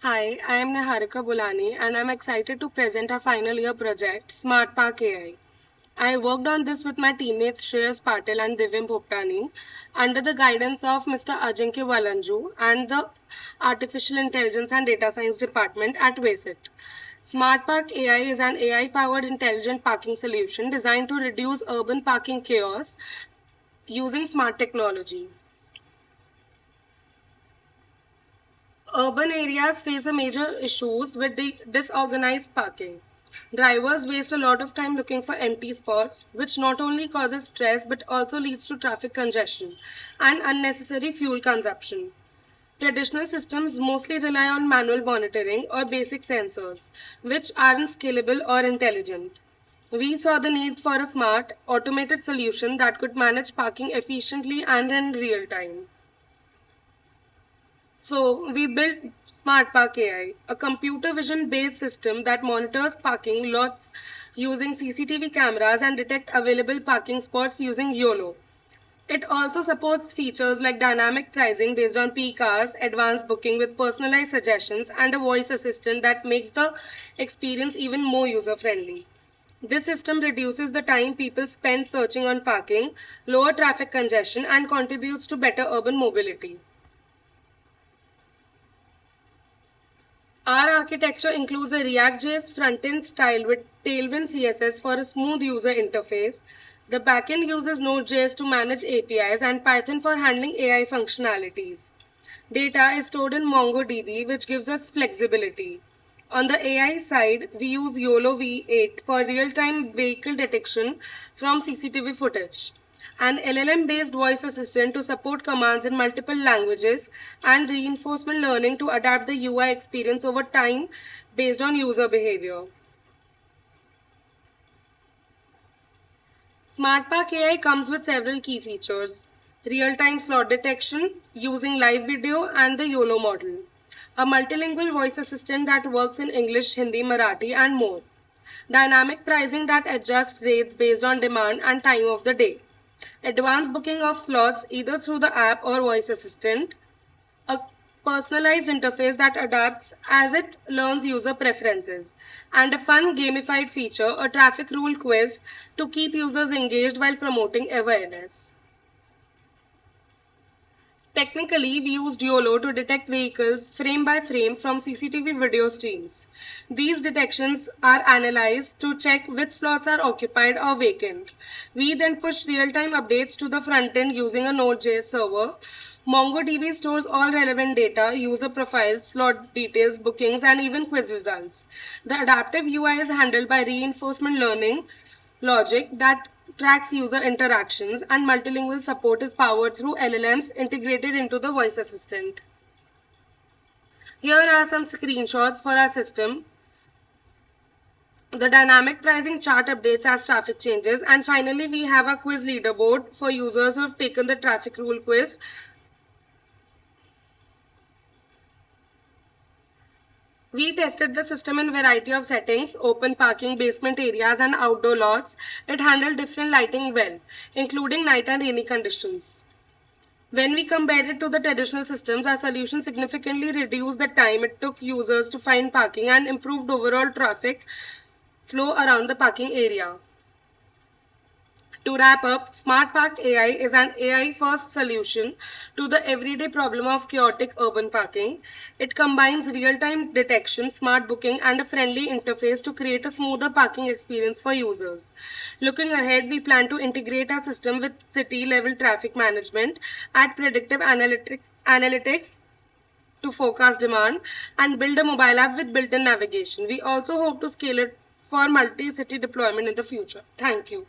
Hi, I am Niharika Bulani and I'm excited to present our final year project, Smart Park AI. I worked on this with my teammates Shreyas Patil and Divyam Bhoptani under the guidance of Mr. Ajinkya Valanju and the Artificial Intelligence and Data Science Department at WASIT. Smart Park AI is an AI-powered intelligent parking solution designed to reduce urban parking chaos using smart technology. Urban areas face a major issues with the disorganized parking. Drivers waste a lot of time looking for empty spots, which not only causes stress but also leads to traffic congestion and unnecessary fuel consumption. Traditional systems mostly rely on manual monitoring or basic sensors, which aren't scalable or intelligent. We saw the need for a smart, automated solution that could manage parking efficiently and in real time. So we built Smart Park AI, a computer vision based system that monitors parking lots using CCTV cameras and detect available parking spots using YOLO. It also supports features like dynamic pricing based on peak hours, advanced booking with personalized suggestions, and a voice assistant that makes the experience even more user friendly. This system reduces the time people spend searching on parking, lower traffic congestion, and contributes to better urban mobility. Our architecture includes a React.js front-end style with Tailwind CSS for a smooth user interface. The backend uses Node.js to manage APIs and Python for handling AI functionalities. Data is stored in MongoDB, which gives us flexibility. On the AI side, we use YOLO V8 for real-time vehicle detection from CCTV footage, an LLM-based voice assistant to support commands in multiple languages, and reinforcement learning to adapt the UI experience over time based on user behavior. SmartPark AI comes with several key features: real-time slot detection using live video and the YOLO model, a multilingual voice assistant that works in English, Hindi, Marathi, and more, dynamic pricing that adjusts rates based on demand and time of the day, advanced booking of slots either through the app or voice assistant, a personalized interface that adapts as it learns user preferences, and a fun gamified feature, a traffic rule quiz to keep users engaged while promoting awareness. Technically, we used YOLO to detect vehicles frame by frame from CCTV video streams. These detections are analyzed to check which slots are occupied or vacant. We then push real-time updates to the front end using a Node.js server. MongoDB stores all relevant data, user profiles, slot details, bookings, and even quiz results. The adaptive UI is handled by reinforcement learning logic that tracks user interactions, and multilingual support is powered through LLMs integrated into the voice assistant. Here are some screenshots for our system. The dynamic pricing chart updates as traffic changes, and finally we have a quiz leaderboard for users who have taken the traffic rule quiz. We tested the system in a variety of settings: open parking, basement areas, and outdoor lots. It handled different lighting well, including night and rainy conditions. When we compared it to the traditional systems, our solution significantly reduced the time it took users to find parking and improved overall traffic flow around the parking area. To wrap up, Smart Park AI is an AI-first solution to the everyday problem of chaotic urban parking. It combines real-time detection, smart booking, and a friendly interface to create a smoother parking experience for users. Looking ahead, we plan to integrate our system with city-level traffic management, add predictive analytics to forecast demand, and build a mobile app with built-in navigation. We also hope to scale it for multi-city deployment in the future. Thank you.